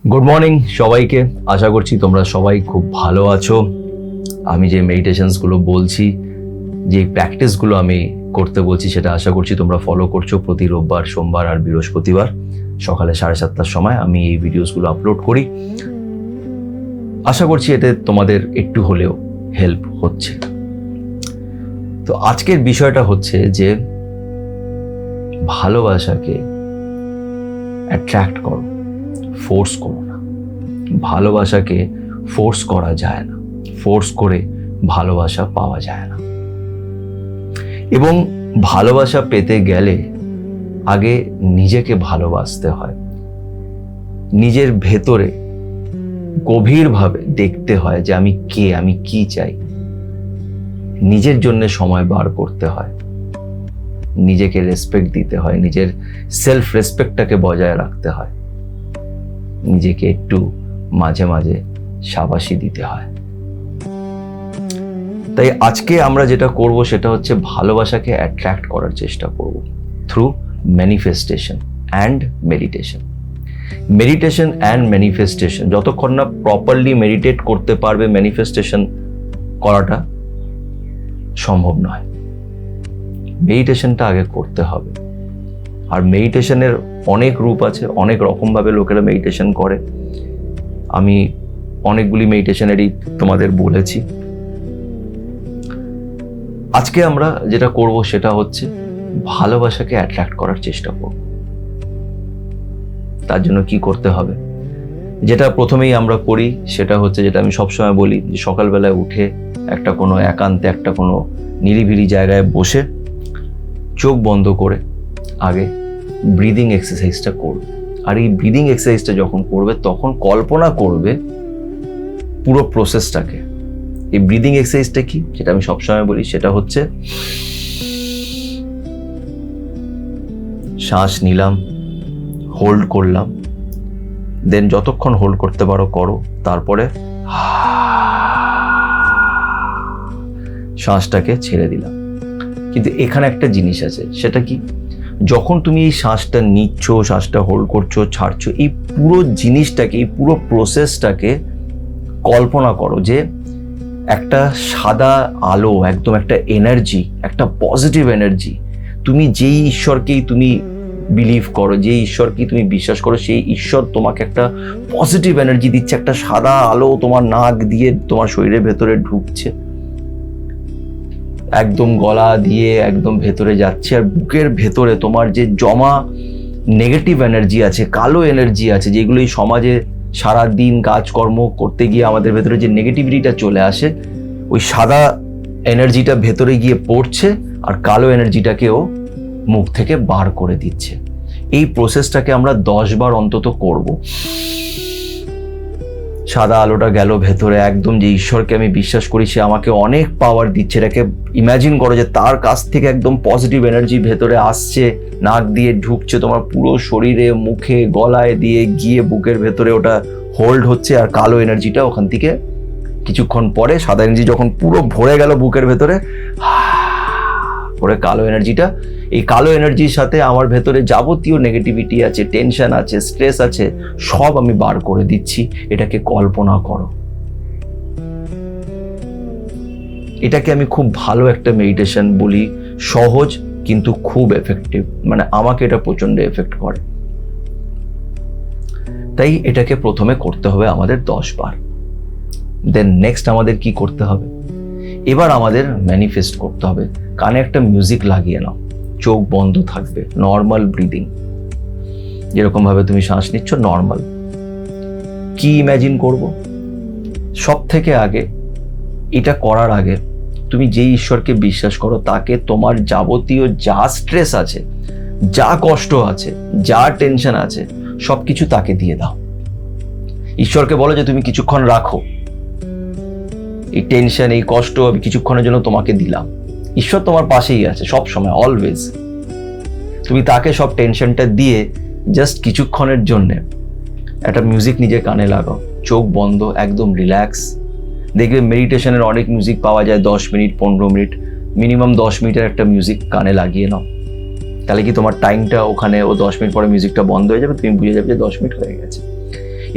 Good morning সবাইকে। আশা করছি তোমরা সবাই খুব ভালো আছো। আমি যে মেডিটেশনসগুলো বলছি, যে প্র্যাকটিসগুলো আমি করতে বলছি, সেটা আশা করছি তোমরা ফলো করছো। প্রতি রোববার, সোমবার আর বৃহস্পতিবার সকালে 7:30টার সময় আমি এই ভিডিওসগুলো আপলোড করি। আশা করছি এতে তোমাদের একটু হলেও হেল্প হচ্ছে। তো আজকের বিষয়টা হচ্ছে যে ভালোবাসাকে অ্যাট্রাক্ট করো, ফোর্স করো না। ভালোবাসাকে ফোর্স করা যায় না, ফোর্স করে ভালোবাসা পাওয়া যায় না। এবং ভালোবাসা পেতে গেলে আগে নিজেকে ভালোবাসতে হয়, নিজের ভেতরে গভীরভাবে দেখতে হয় যে আমি কে, আমি কি চাই। নিজের জন্য সময় বার করতে হয়, নিজেকে রেসপেক্ট দিতে হয়, নিজের সেলফ রেসপেক্টটাকে বজায় রাখতে হয়, নিজেকে একটু মাঝে মাঝে শাবাশি দিতে হয়। তাই আজকে আমরা যেটা করব সেটা হচ্ছে ভালোবাসাকে অ্যাট্রাক্ট করার চেষ্টা করব through manifestation and meditation. Meditation and manifestation, যতক্ষণ না প্রপারলি মেডিটেট করতে পারবে, ম্যানিফেস্টেশন করাটা সম্ভব নয়। মেডিটেশনটা আগে করতে হবে। আর মেডিটেশনের অনেক রূপ আছে, অনেক রকমভাবে লোকেরা মেডিটেশন করে। আমি অনেকগুলি মেডিটেশনেরই তোমাদের বলেছি। আজকে আমরা যেটা করব সেটা হচ্ছে ভালোবাসাকে অ্যাট্রাক্ট করার চেষ্টা করব। তার জন্য কি করতে হবে, যেটা প্রথমেই আমরা করি সেটা হচ্ছে, যেটা আমি সবসময় বলি, যে সকালবেলায় উঠে একটা কোনো একান্তে, একটা কোনো নিরিবিলি জায়গায় বসে চোখ বন্ধ করে আগে ব্রিদিং এক্সারসাইজটা করবে। আর এই ব্রিদিং এক্সারসাইজটা যখন করবে তখন কল্পনা করবে পুরো প্রসেসটাকে। এই ব্রিদিং এক্সারসাইজটা কি, যেটা আমি সবসময় বলি, সেটা হচ্ছে শ্বাস নিলাম, হোল্ড করলাম, দেন যতক্ষণ হোল্ড করতে পারো করো, তারপরে শ্বাসটাকে ছেড়ে দিলাম। কিন্তু এখানে একটা জিনিস আছে, সেটা কি, যখন তুমি এই শ্বাসটা নিচ্ছ, শ্বাসটা হোল্ড করছো, ছাড়ছো, এই পুরো জিনিসটাকে, এই পুরো প্রসেসটাকে কল্পনা করো যে একটা সাদা আলো, একদম একটা এনার্জি, একটা পজিটিভ এনার্জি। তুমি যেই ঈশ্বরকেই তুমি বিলিভ করো, যে ঈশ্বরকেই তুমি বিশ্বাস করো, সেই ঈশ্বর তোমাকে একটা পজিটিভ এনার্জি দিচ্ছে। একটা সাদা আলো তোমার নাক দিয়ে তোমার শরীরের ভেতরে ঢুকছে, একদম গলা দিয়ে একদম ভেতরে যাচ্ছে। আর বুকের ভেতরে তোমার যে জমা নেগেটিভ এনার্জি আছে, কালো এনার্জি আছে, যেগুলো এই সমাজে সারাদিন কাজকর্ম করতে গিয়ে আমাদের ভেতরে যে নেগেটিভিটিটা চলে আসে, ওই সাদা এনার্জিটা ভেতরে গিয়ে পড়ছে আর কালো এনার্জিটাকেও মুখ থেকে বার করে দিচ্ছে। এই প্রসেসটাকে আমরা 10 বার অন্তত করব। সাদা আলোটা গেল ভেতরে, একদম যে ঈশ্বরকে আমি বিশ্বাস করি, সে আমাকে অনেক পাওয়ার দিচ্ছে। এটাকে ইমাজিন করো যে তার কাছ থেকে একদম পজিটিভ এনার্জি ভেতরে আসছে, নাক দিয়ে ঢুকছে তোমার পুরো শরীরে, মুখে, গলায় দিয়ে গিয়ে বুকের ভেতরে ওটা হোল্ড হচ্ছে। আর কালো এনার্জিটা ওখান থেকে কিছুক্ষণ পরে, সাদা এনার্জি যখন পুরো ভরে গেল বুকের ভেতরে, পরে কালো এনার্জিটা, এই কালো এনার্জির সাথে আমার ভেতরে যাবতীয় নেগেটিভিটি আছে, টেনশন আছে, স্ট্রেস আছে, সব আমি বার করে দিচ্ছি। এটাকে কল্পনা করো। এটাকে আমি খুব ভালো একটা মেডিটেশন বলি, সহজ কিন্তু খুব এফেক্টিভ। মানে আমাকে এটা প্রচন্ড এফেক্ট করে। তাই এটাকে প্রথমে করতে হবে আমাদের 10 বার। দেন নেক্সট আমাদের কি করতে হবে, এবার আমাদের ম্যানিফেস্ট করতে হবে। কানে একটা মিউজিক লাগিয়ে নাও, চোখ বন্ধ থাকবে, নর্মাল ব্রিদিং, যেরকম ভাবে তুমি শ্বাস নিচ্ছ নর্মাল। কি ইমাজিন করব, সব থেকে আগে এটা করার আগে তুমি যে ঈশ্বরকে বিশ্বাস করো তাকে তোমার যাবতীয় যা স্ট্রেস আছে, যা কষ্ট আছে, যা টেনশন আছে, সবকিছু তাকে দিয়ে দাও। ঈশ্বরকে বলো যে তুমি কিছুক্ষণ রাখো, এই টেনশন, এই কষ্ট আমি কিছুক্ষণের জন্য তোমাকে দিলাম। ঈশ্বর তোমার পাশেই আছে সব সময়, অলওয়েজ। তুমি তাকে সব টেনশনটা দিয়ে জাস্ট কিছুক্ষণের জন্য একটা মিউজিক নিজের কানে লাগাও, চোখ বন্ধ, একদম রিল্যাক্স। দেখবে মেডিটেশনের অনেক মিউজিক পাওয়া যায়, 10 মিনিট, 15 মিনিট, মিনিমাম 10 মিনিটের একটা মিউজিক কানে লাগিয়ে নাও। তাহলে কি তোমার টাইমটা ওখানে, ও 10 মিনিট পরে মিউজিকটা বন্ধ হয়ে যাবে, তুমি বুঝে যাবে যে 10 মিনিট হয়ে গেছে।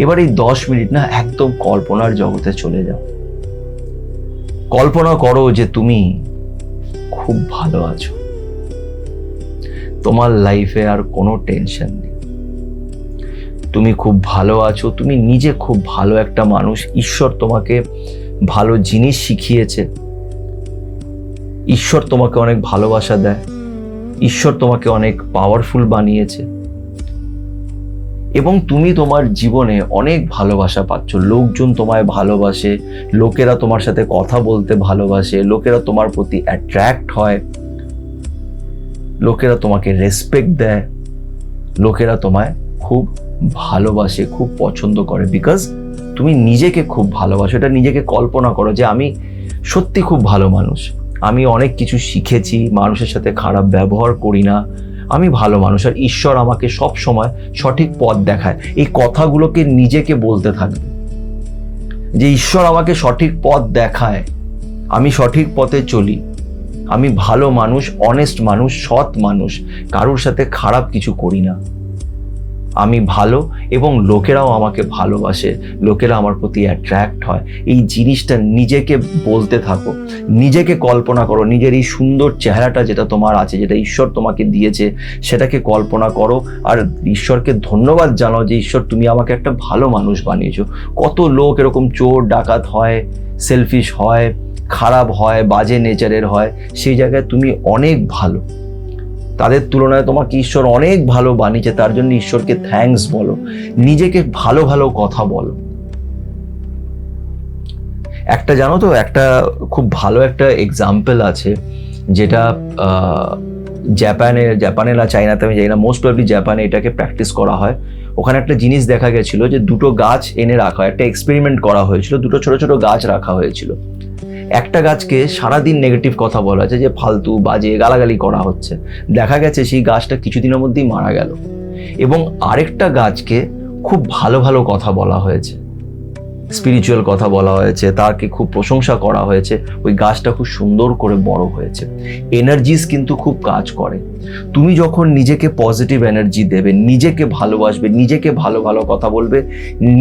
এবার এই 10 মিনিট না একদম কল্পনার জগতে চলে যাও। কল্পনা করো যে তুমি খুব ভালো আছো, তোমার লাইফে আর কোনো টেনশন নেই, তুমি খুব ভালো আছো, তুমি নিজে খুব ভালো একটা মানুষ, ঈশ্বর তোমাকে ভালো জিনিস শিখিয়েছে, ঈশ্বর তোমাকে অনেক ভালোবাসা দেয়, ঈশ্বর তোমাকে অনেক পাওয়ারফুল বানিয়েছে এবং তুমি তোমার জীবনে অনেক ভালোবাসা পাচ্ছ। লোকজন তোমায় ভালোবাসে, লোকেরা তোমার সাথে কথা বলতে ভালোবাসে, লোকেরা তোমার প্রতি অ্যাট্রাক্ট হয়, লোকেরা তোমাকে রেসপেক্ট দেয়, লোকেরা তোমায় খুব ভালোবাসে, খুব পছন্দ করে, বিকজ তুমি নিজেকে খুব ভালোবাসো। এটা নিজেকে কল্পনা করো যে আমি সত্যি খুব ভালো মানুষ, আমি অনেক কিছু শিখেছি, মানুষের সাথে খারাপ ব্যবহার করি না, আমি ভালো মানুষ, আর ঈশ্বর আমাকে সব সময় সঠিক পথ দেখায়। এই কথাগুলোকে নিজেকে বলতে থাকবে যে ঈশ্বর আমাকে সঠিক পথ দেখায়, আমি সঠিক পথে চলি, আমি ভালো মানুষ, অনেস্ট মানুষ, সৎ মানুষ, কারোর সাথে খারাপ কিছু করি না, আমি ভালো এবং লোকেরাও আমাকে ভালোবাসে, লোকেরা আমার প্রতি অ্যাট্রাক্ট হয়। এই জিনিসটা নিজেকে বলতে থাকো, নিজেকে কল্পনা করো, নিজের এই সুন্দর চেহারাটা যেটা তোমার আছে, যেটা ঈশ্বর তোমাকে দিয়েছে, সেটাকে কল্পনা করো আর ঈশ্বরকে ধন্যবাদ জানাও যে ঈশ্বর তুমি আমাকে একটা ভালো মানুষ বানিয়েছো। কত লোক এরকম চোর ডাকাত হয়, সেলফিশ হয়, খারাপ হয়, বাজে নেচারের হয়, সেই জায়গায় তুমি অনেক ভালো, তাদের তুলনায় তোমাকে ঈশ্বর অনেক ভালো বানিয়েছে, তার জন্য ঈশ্বরকে থ্যাঙ্কস বলো, নিজেকে ভালো ভালো কথা বলো। একটা জানো তো, একটা খুব ভালো একটা এক্সাম্পল আছে যেটা জাপানে না চাইনাতে আমি জানি না, মোস্ট প্রবাবলি জাপানে এটাকে প্র্যাকটিস করা হয়। ওখানে একটা জিনিস দেখা গেছিল যে দুটো গাছ এনে রাখা হয়, একটা এক্সপেরিমেন্ট করা হয়েছিল, দুটো ছোট ছোট গাছ রাখা হয়েছিল। একটা গাছকে সারাদিন নেগেটিভ কথা বলা হয়েছে যে ফালতু বাজে গালাগালি করা হচ্ছে, দেখা গেছে সেই গাছটা কিছুদিনের মধ্যেই মারা গেল। এবং আরেকটা গাছকে খুব ভালো ভালো কথা বলা হয়েছে, স্পিরিচুয়াল কথা বলা হয়েছে, তাকে খুব প্রশংসা করা হয়েছে, ওই গাছটা খুব সুন্দর করে বড় হয়েছে। এনার্জিস কিন্তু খুব কাজ করে। তুমি যখন নিজেকে পজিটিভ এনার্জি দেবে, নিজেকে ভালোবাসবে, নিজেকে ভালো ভালো কথা বলবে,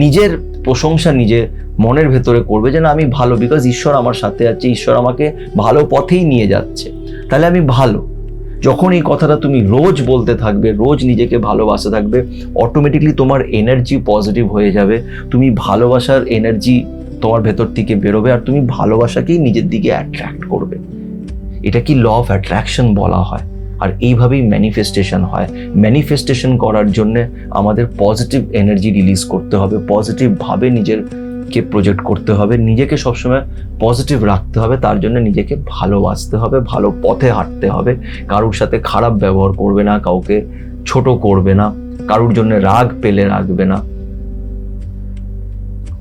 নিজের প্রশংসা নিজে মনের ভেতরে করবে যে না আমি ভালো, বিকজ ঈশ্বর আমার সাথে আছে, ঈশ্বর আমাকে ভালো পথেই নিয়ে যাচ্ছে, তাহলে আমি ভালো। যখন এই কথাটা তুমি রোজ বলতে থাকবে, রোজ নিজেকে ভালোবাসতে থাকবে, অটোমেটিকলি তোমার এনার্জি পজিটিভ হয়ে যাবে, তুমি ভালোবাসার এনার্জি তোমার ভেতর থেকে বেরোবে আর তুমি ভালোবাসাকেই নিজের দিকে অ্যাট্রাক্ট করবে। এটা কি ল অফ অ্যাট্রাকশন বলা হয়। আর এইভাবেই ম্যানিফেস্টেশন হয়। ম্যানিফেস্টেশন করার জন্য আমাদের পজিটিভ এনার্জি রিলিজ করতে হবে, পজিটিভভাবে নিজেকে প্রজেক্ট করতে হবে, নিজেকে সবসময় পজিটিভ রাখতে হবে, তার জন্য নিজেকে ভালোবাসতে হবে, ভালো পথে হাঁটতে হবে, কারোর সাথে খারাপ ব্যবহার করবে না, কাউকে ছোট করবে না, কারোর জন্য রাগ পেলে রাখবে না।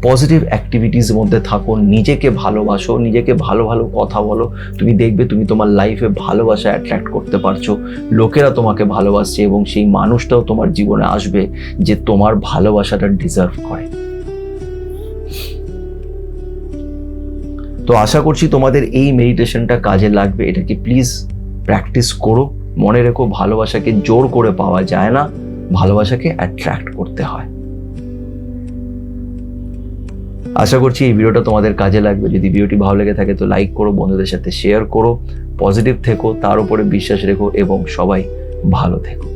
পজিটিভ অ্যাক্টিভিটিস মধ্যে থাকো, নিজেকে ভালোবাসো, নিজেকে ভালো ভালো কথা বলো, তুমি দেখবে তুমি তোমার লাইফে ভালোবাসা অ্যাট্রাক্ট করতে পারছো, লোকেরা তোমাকে ভালোবাসছে এবং সেই মানুষটাও তোমার জীবনে আসবে যে তোমার ভালোবাসাটা ডিজার্ভ করে। তো আশা করছি তোমাদের এই মেডিটেশনটা কাজে লাগবে। এটাকে প্লিজ প্র্যাকটিস করো। মনে রেখো, ভালোবাসাকে জোর করে পাওয়া যায় না, ভালোবাসাকে অ্যাট্রাক্ট করতে হয়। আশা করছি এই ভিডিওটা তোমাদের কাজে লাগবে। যদি ভিডিওটি ভালো লেগে থাকে তো লাইক করো, বন্ধুদের সাথে শেয়ার করো, পজিটিভ থেকো, তার উপরে বিশ্বাস রেখো এবং সবাই ভালো থেকো।